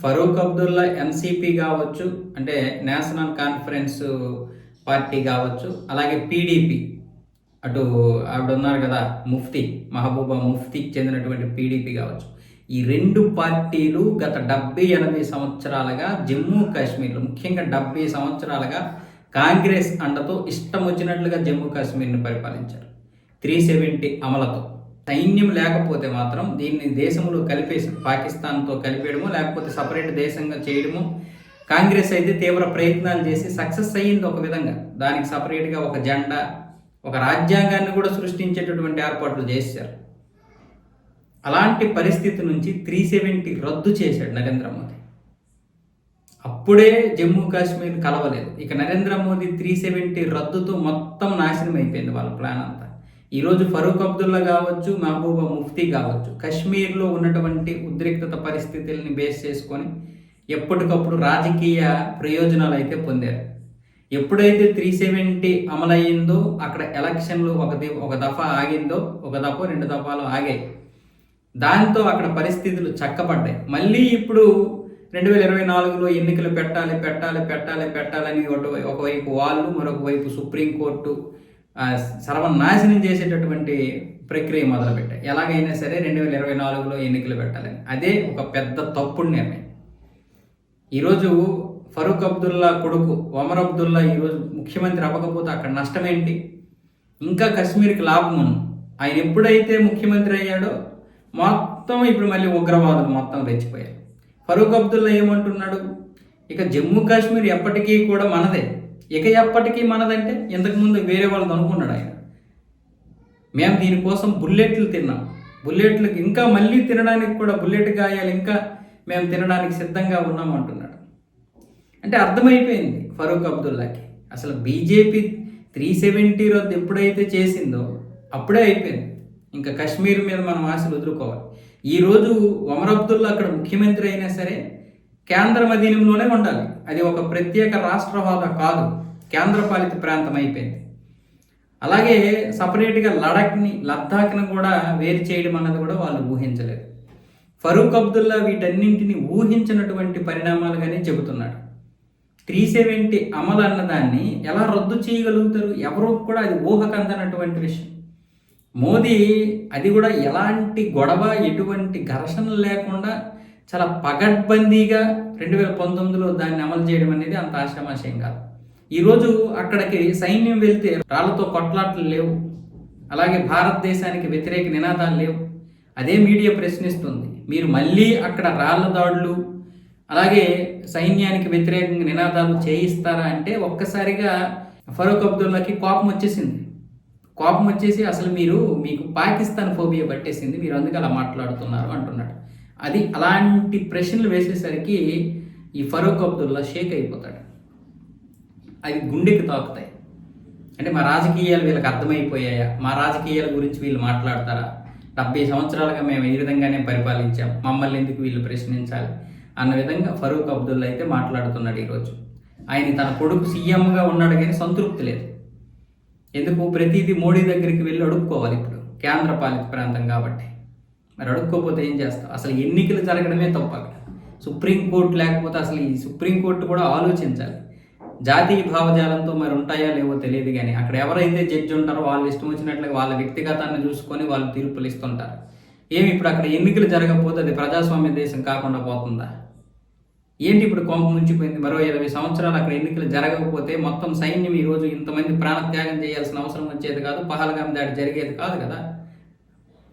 Farooq Abdullah NCP కావచ్చు, అంటే national conference party కావచ్చు, అలాగే పీడీపీ అటు ఆవిడ ఉన్నారు కదా ముఫ్తీ మహబూబా ముఫ్తీకి చెందినటువంటి పీడీపీ కావచ్చు. ఈ రెండు పార్టీలు గత 70-80 సంవత్సరాలుగా జమ్మూ కాశ్మీర్లో, ముఖ్యంగా 70 సంవత్సరాలుగా కాంగ్రెస్ అండతో ఇష్టం వచ్చినట్లుగా జమ్మూ కాశ్మీర్ని పరిపాలించారు. 370 అమలతో. సైన్యం లేకపోతే మాత్రం దీన్ని దేశంలో కలిపేసి పాకిస్తాన్తో కలిపేయడమో లేకపోతే సపరేట్ దేశంగా చేయడమో కాంగ్రెస్ అయితే తీవ్ర ప్రయత్నాలు చేసి సక్సెస్ అయ్యింది ఒక విధంగా. దానికి సపరేట్గా ఒక జెండా, ఒక రాజ్యాంగాన్ని కూడా సృష్టించేటటువంటి ఏర్పాట్లు చేశారు. అలాంటి పరిస్థితి నుంచి 370 రద్దు చేశాడు నరేంద్ర మోదీ. అప్పుడే జమ్మూ కాశ్మీర్ కలవలేదు. ఇక నరేంద్ర మోదీ 370 రద్దుతో మొత్తం నాశనం అయిపోయింది వాళ్ళ ప్లాన్ అంతా. ఈరోజు ఫరూక్ అబ్దుల్లా కావచ్చు, మహబూబా ముఫ్తీ కావచ్చు, కశ్మీర్లో ఉన్నటువంటి ఉద్రిక్తత పరిస్థితుల్ని బేస్ చేసుకొని ఎప్పటికప్పుడు రాజకీయ ప్రయోజనాలు అయితే పొందారు. ఎప్పుడైతే 370 అమలయ్యిందో అక్కడ ఎలక్షన్లు ఒక దఫా ఆగిందో, ఒక దఫా 2 దఫాలు ఆగాయి. దాంతో అక్కడ పరిస్థితులు చక్కబడ్డాయి. మళ్ళీ ఇప్పుడు 2024లో ఎన్నికలు పెట్టాలని ఒకవైపు వాళ్ళు, మరొక వైపు సుప్రీంకోర్టు సర్వనాశనం చేసేటటువంటి ప్రక్రియ మొదలుపెట్టాయి. ఎలాగైనా సరే 2024లో ఎన్నికలు పెట్టాలని. అదే ఒక పెద్ద తప్పుడు నిర్ణయం. ఈరోజు ఫరూక్ అబ్దుల్లా కొడుకు ఒమర్ అబ్దుల్లా ఈరోజు ముఖ్యమంత్రి అవ్వకపోతే అక్కడ నష్టం ఏంటి? ఇంకా కశ్మీర్కి లాభం ఉంది. ఆయన ఎప్పుడైతే ముఖ్యమంత్రి అయ్యాడో మొత్తం ఇప్పుడు మళ్ళీ ఉగ్రవాదులు మొత్తం రెచ్చిపోయారు. ఫరూక్ అబ్దుల్లా ఏమంటున్నాడు? ఇక జమ్మూ కాశ్మీర్ ఎప్పటికీ కూడా మనదే. ఇక ఎప్పటికీ మనదంటే ఇంతకుముందు వేరే వాళ్ళని అనుకున్నాడు ఆయన. మేము దీనికోసం బుల్లెట్లు తిన్నాం, బుల్లెట్లకు ఇంకా మళ్ళీ తినడానికి కూడా బుల్లెట్ గాయాలు ఇంకా మేము తినడానికి సిద్ధంగా ఉన్నాం అంటున్నాడు. అంటే అర్థమైపోయింది ఫరూక్ అబ్దుల్లాకి. అసలు బీజేపీ 370 రద్దు ఎప్పుడైతే చేసిందో అప్పుడే అయిపోయింది. ఇంకా కశ్మీర్ మీద మనం ఆశలు వదులుకోవాలి. ఈరోజు ఒమర్ అబ్దుల్లా అక్కడ ముఖ్యమంత్రి అయినా సరే కేంద్రం అధీనంలోనే ఉండాలి. అది ఒక ప్రత్యేక రాష్ట్ర హోదా కాదు, కేంద్రపాలిత ప్రాంతం అయిపోయింది. అలాగే సపరేట్గా లద్దాఖ్ని కూడా వేరు చేయడం అన్నది కూడా వాళ్ళు ఊహించలేదు. ఫరూక్ అబ్దుల్లా వీటన్నింటినీ ఊహించినటువంటి పరిణామాలుగానే చెబుతున్నాడు. 370 అమలు అన్నదాన్ని ఎలా రద్దు చేయగలుగుతారు? ఎవరో కూడా అది ఊహకందనటువంటి విషయం. మోదీ అది కూడా ఎలాంటి గొడవ, ఎటువంటి ఘర్షణలు లేకుండా చాలా పగడ్బందీగా 2019లో దాన్ని అమలు చేయడం అనేది అంత ఆశామాషయం కాదు. ఈరోజు అక్కడికి సైన్యం వెళ్తే రాళ్లతో కొట్లాట్లు లేవు, అలాగే భారతదేశానికి వ్యతిరేక నినాదాలు లేవు. అదే మీడియా ప్రశ్నిస్తుంది, మీరు మళ్ళీ అక్కడ రాళ్ల దాడులు అలాగే సైన్యానికి వ్యతిరేకంగా నినాదాలు చేయిస్తారా అంటే ఒక్కసారిగా ఫరూక్ అబ్దుల్లాకి కోపం వచ్చేసి అసలు మీకు పాకిస్తాన్ ఫోబియా పట్టేసింది, మీరు అందుకే అలా మాట్లాడుతున్నారు అంటున్నాడు. అది అలాంటి ప్రశ్నలు వేసేసరికి ఈ ఫరూక్ అబ్దుల్లా షేక్ అయిపోతాడు. అవి గుండెకి తాకుతాయి. అంటే మా రాజకీయాలు వీళ్ళకి అర్థమైపోయాయా? మా రాజకీయాల గురించి వీళ్ళు మాట్లాడతారా? 70 సంవత్సరాలుగా మేము ఈ విధంగానే పరిపాలించాం, మమ్మల్ని ఎందుకు వీళ్ళు ప్రశ్నించాలి అన్న విధంగా ఫరూక్ అబ్దుల్లా అయితే మాట్లాడుతున్నాడు. ఈరోజు ఆయన తన కొడుకు సీఎంగా ఉన్నాడు కానీ సంతృప్తి లేదు. ఎందుకు? ప్రతిదీ మోడీ దగ్గరికి వెళ్ళి అడుక్కోవాలి. ఇప్పుడు కేంద్ర పాలిత ప్రాంతం కాబట్టి మరి అడుక్కోపోతే ఏం చేస్తాం? అసలు ఎన్నికలు జరగడమే తప్పు. అక్కడ సుప్రీంకోర్టు లేకపోతే అసలు ఈ సుప్రీంకోర్టు కూడా ఆలోచించాలి. జాతీయ భావజాలంతో మరి ఉంటాయా లేవో తెలియదు కానీ అక్కడ ఎవరైతే జడ్జి ఉంటారో వాళ్ళు ఇష్టం వచ్చినట్లుగా వాళ్ళ వ్యక్తిగతాన్ని చూసుకొని వాళ్ళు తీర్పులు ఇస్తుంటారు. ఏమి ఇప్పుడు అక్కడ ఎన్నికలు జరగకపోతే అది ప్రజాస్వామ్య దేశం కాకుండా పోతుందా? ఏంటి ఇప్పుడు కొంప ముంచిపోయింది? మరో 20 సంవత్సరాలు అక్కడ ఎన్నికలు జరగకపోతే మొత్తం సైన్యం ఈరోజు ఇంతమంది ప్రాణత్యాగం చేయాల్సిన అవసరం వచ్చేది కాదు, పహల్గాం దాడి జరిగేది కాదు కదా.